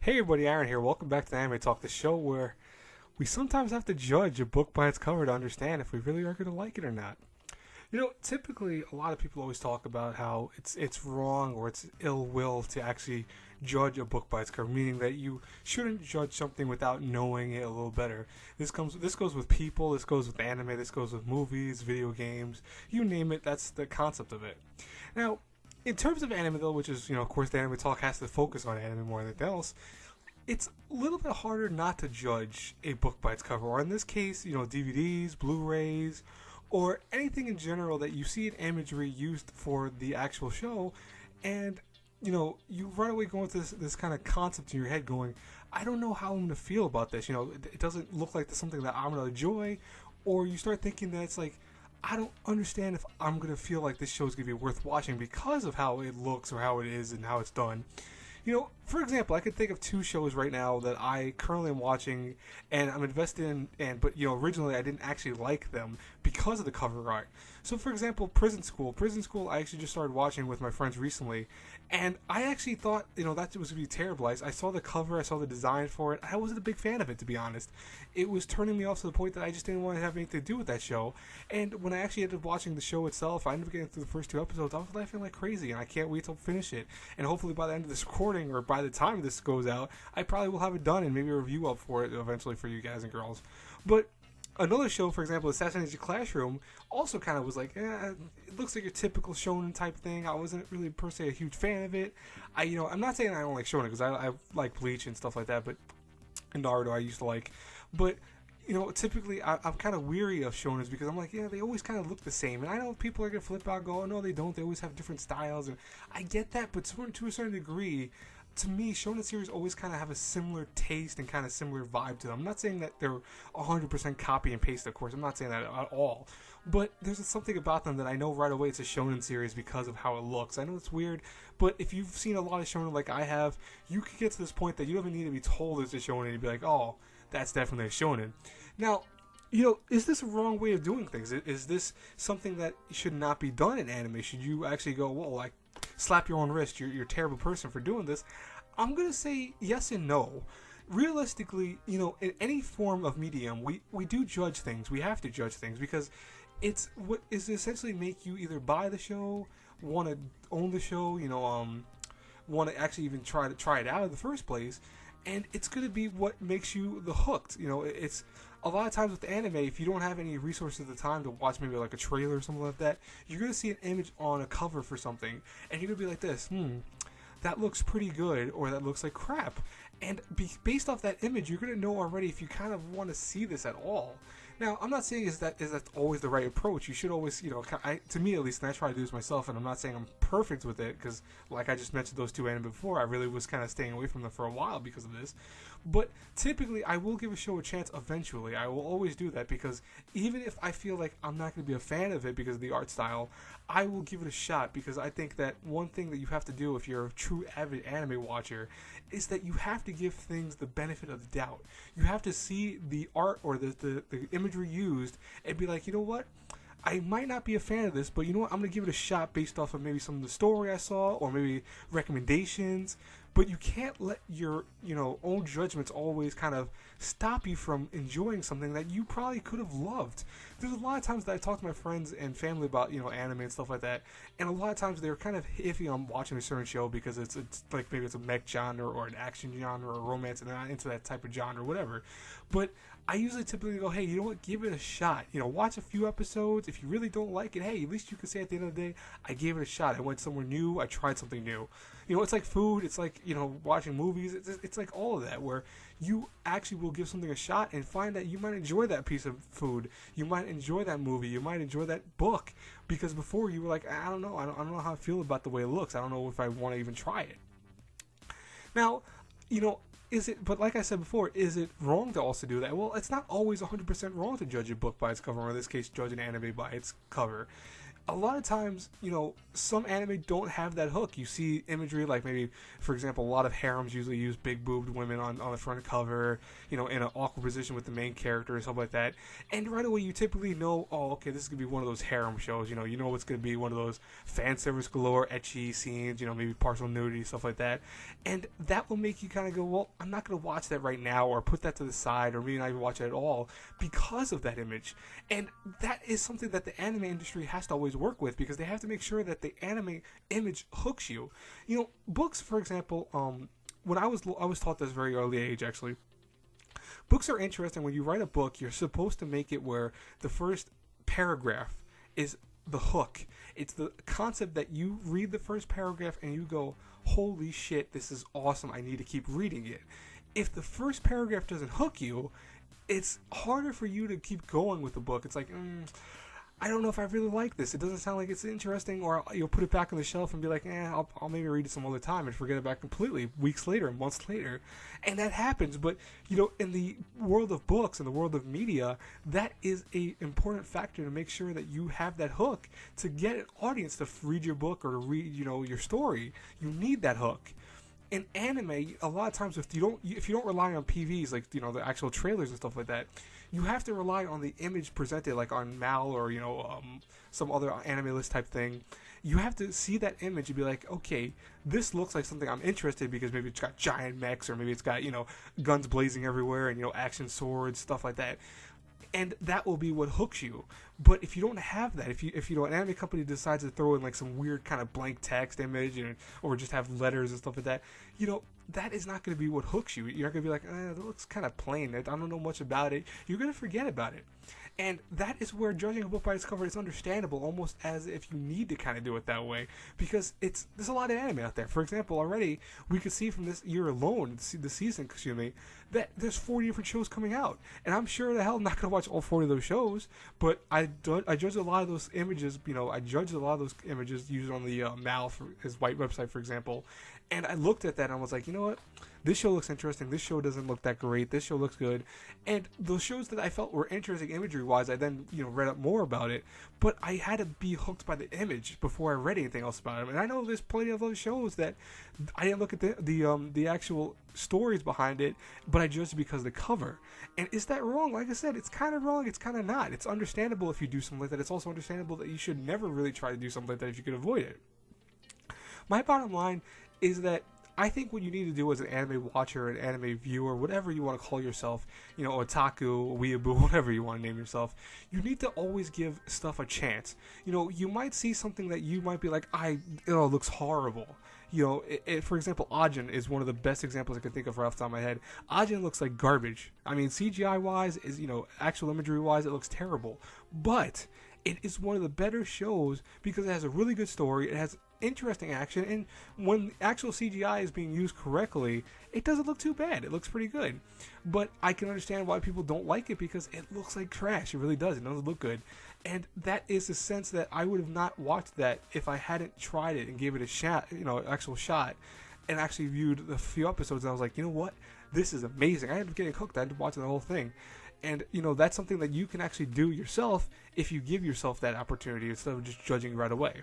Hey everybody, Aaron here. Welcome back to Anime Talk, the show where we sometimes have to judge a book by its cover to understand if we really are going to like it or not. Typically a lot of people always talk about how it's wrong or it's ill will to actually judge a book by its cover, meaning that you shouldn't judge something without knowing it a little better. This goes with people, this goes with anime, this goes with movies, video games, you name it. That's the concept of it. Now, in terms of anime though, which is, of course the Anime Talk has to focus on anime more than anything else, it's a little bit harder not to judge a book by its cover, or in this case, DVDs, Blu-rays, or anything in general that you see an imagery used for the actual show, and you right away go into this kind of concept in your head going, I don't know how I'm going to feel about this. It doesn't look like something that I'm going to enjoy, or you start thinking that it's like, I don't understand if I'm going to feel like this show is going to be worth watching because of how it looks or how it is and how it's done. For example, I could think of two shows right now that I currently am watching and I'm invested in, but originally I didn't actually like them because of the cover art. So, for example, Prison School. Prison School I actually just started watching with my friends recently, and I actually thought, that was going to be terrible. I saw the cover, I saw the design for it. I wasn't a big fan of it, to be honest. It was turning me off to the point that I just didn't want to have anything to do with that show. And when I actually ended up watching the show itself, I ended up getting through the first two episodes. I was laughing like crazy, and I can't wait to finish it. And hopefully by the end of this recording, or by the time this goes out, I probably will have it done and maybe a review up for it eventually for you guys and girls. But another show, for example, Assassination Classroom, also kind of was like, it looks like your typical shonen type thing. I wasn't really per se a huge fan of it. I'm not saying I don't like shonen because I like Bleach and stuff like that, but and Naruto I used to like. But typically I'm kind of weary of shonens because I'm like, they always kind of look the same. And I know people are gonna flip out, and go, oh, no, they don't. They always have different styles, and I get that, but to a certain degree, to me, shonen series always kind of have a similar taste and kind of similar vibe to them. I'm not saying that they're 100% copy and paste, of course. I'm not saying that at all. But there's something about them that I know right away it's a shonen series because of how it looks. I know it's weird, but if you've seen a lot of shonen like I have, you could get to this point that you don't even need to be told it's a shonen and be like, oh, that's definitely a shonen. Now, is this a wrong way of doing things? Is this something that should not be done in anime? Should you actually go, well, like, slap your own wrist, you're a terrible person for doing this? I'm going to say yes and no. Realistically, in any form of medium, we do judge things. We have to judge things because it's what is essentially make you either buy the show, want to own the show, want to actually even try it out in the first place, and it's going to be what makes you the hooked. It's a lot of times with anime, if you don't have any resources at the time to watch maybe like a trailer or something like that, you're going to see an image on a cover for something, and you're going to be like this, that looks pretty good, or that looks like crap. And based off that image, you're going to know already if you kind of want to see this at all. Now, I'm not saying is that always the right approach. You should always, to me at least, and I try to do this myself, and I'm not saying I'm perfect with it, because like I just mentioned those two anime before, I really was kind of staying away from them for a while because of this. But typically, I will give a show a chance eventually. I will always do that, because even if I feel like I'm not going to be a fan of it because of the art style, I will give it a shot, because I think that one thing that you have to do if you're a true avid anime watcher is that you have to give things the benefit of the doubt. You have to see the art or the imagery used and be like, you know what? I might not be a fan of this, but you know what? I'm going to give it a shot based off of maybe some of the story I saw or maybe recommendations. But you can't let your, own judgments always kind of stop you from enjoying something that you probably could have loved. There's a lot of times that I talk to my friends and family about, anime and stuff like that, and a lot of times they're kind of iffy on watching a certain show because it's like maybe it's a mech genre or an action genre or romance, and they're not into that type of genre or whatever. But I usually typically go, hey, you know what, give it a shot. Watch a few episodes. If you really don't like it, hey, at least you can say at the end of the day, I gave it a shot. I went somewhere new. I tried something new. It's like food. It's like, watching movies. It's like all of that, where you actually will give something a shot and find that you might enjoy that piece of food. You might enjoy that movie. You might enjoy that book. Because before you were like, I don't know. I don't know how I feel about the way it looks. I don't know if I want to even try it. Now, but like I said before, is it wrong to also do that? Well, it's not always 100% wrong to judge a book by its cover, or in this case, judge an anime by its cover. a lot of times, some anime don't have that hook. You see imagery like maybe, for example, a lot of harems usually use big boobed women on the front cover, in an awkward position with the main character or something like that. And right away you typically know, oh, okay, this is going to be one of those harem shows. You know it's going to be one of those fan service galore, ecchi scenes, maybe partial nudity, stuff like that. And that will make you kind of go, well, I'm not going to watch that right now, or put that to the side, or maybe not even watch it at all because of that image. And that is something that the anime industry has to always work with, because they have to make sure that the anime image hooks you. Books, for example, when I was taught this very early age, actually. Books are interesting. When you write a book, you're supposed to make it where the first paragraph is the hook. It's the concept that you read the first paragraph and you go, holy shit, this is awesome, I need to keep reading it. If the first paragraph doesn't hook you, it's harder for you to keep going with the book. It's like, I don't know if I really like this. It doesn't sound like it's interesting, or you'll put it back on the shelf and be like, I'll maybe read it some other time and forget about it completely weeks later, months later. And that happens. But, in the world of books, in the world of media, that is a important factor to make sure that you have that hook to get an audience to read your book or to read, your story. You need that hook. In anime, a lot of times if you don't rely on PVs, like the actual trailers and stuff like that, you have to rely on the image presented, like on Mal or some other anime list type thing. You have to see that image and be like, okay, this looks like something I'm interested in, because maybe it's got giant mechs, or maybe it's got guns blazing everywhere and action swords, stuff like that. And that will be what hooks you. But if you don't have that, if an anime company decides to throw in like some weird kind of blank text image, or just have letters and stuff like that, that is not going to be what hooks you. You're not going to be like, that looks kind of plain, I don't know much about it. You're going to forget about it. And that is where judging a book by its cover is understandable, almost as if you need to kind of do it that way, because there's a lot of anime out there. For example, already we could see from this year alone, the season, that there's 40 different shows coming out, and I'm sure the hell I'm not going to watch all 40 of those shows, but I judge a lot of those images. I judged a lot of those images used on the Mal, for his white website, for example, and I looked at that and I was like, you know what? This show looks interesting. This show doesn't look that great. This show looks good. And those shows that I felt were interesting imagery-wise, I then, you read up more about it. But I had to be hooked by the image before I read anything else about them. And I know there's plenty of those shows that I didn't look at the actual stories behind it, but I judged it because of the cover. And is that wrong? Like I said, it's kind of wrong. It's kind of not. It's understandable if you do something like that. It's also understandable that you should never really try to do something like that if you can avoid it. My bottom line is that I think what you need to do as an anime watcher, an anime viewer, whatever you want to call yourself, otaku, weeaboo, whatever you want to name yourself, you need to always give stuff a chance. You might see something that you might be like, it looks horrible. For example, Ajin is one of the best examples I can think of right off the top of my head. Ajin looks like garbage. I mean, CGI-wise, actual imagery-wise, it looks terrible. But it is one of the better shows because it has a really good story. It has interesting action, and when actual CGI is being used correctly, it doesn't look too bad. It looks pretty good. But I can understand why people don't like it, because it looks like trash. It really does. It doesn't look good. And that is the sense that I would have not watched that if I hadn't tried it and gave it a shot, actual shot, and actually viewed the few episodes. And I was like, you know what? This is amazing. I ended up getting hooked. I ended up watching the whole thing. And, that's something that you can actually do yourself if you give yourself that opportunity instead of just judging right away.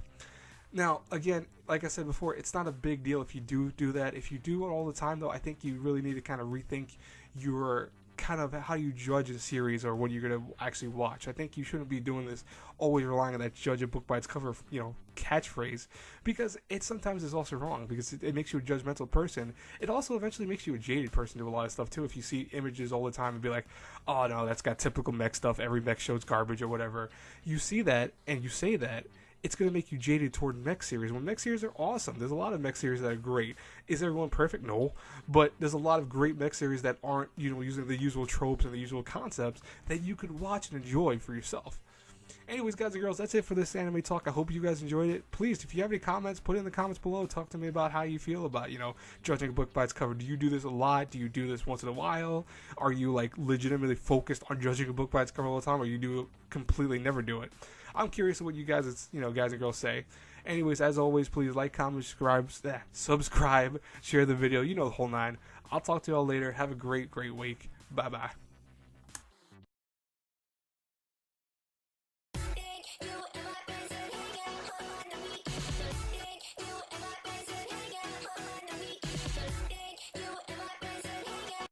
Now, again, like I said before, it's not a big deal if you do that. If you do it all the time, though, I think you really need to kind of rethink your kind of how you judge a series or what you're going to actually watch. I think you shouldn't be doing this always relying on that judge a book by its cover, catchphrase, because it sometimes is also wrong, because it makes you a judgmental person. It also eventually makes you a jaded person to a lot of stuff, too, if you see images all the time and be like, oh, no, that's got typical mech stuff. Every mech show's garbage or whatever. You see that and you say that, it's going to make you jaded toward mech series. When mech series are awesome. There's a lot of mech series that are great. Is everyone perfect? No. But there's a lot of great mech series that aren't, using the usual tropes and the usual concepts that you could watch and enjoy for yourself. Anyways, guys and girls, that's it for this anime talk. I hope you guys enjoyed it. Please, if you have any comments, put it in the comments below. Talk to me about how you feel about, judging a book by its cover. Do you do this a lot? Do you do this once in a while? Are you, legitimately focused on judging a book by its cover all the time, or you do completely never do it? I'm curious what you guys, guys and girls say. Anyways, as always, please like, comment, subscribe, share the video. The whole nine. I'll talk to y'all later. Have a great, great week. Bye-bye.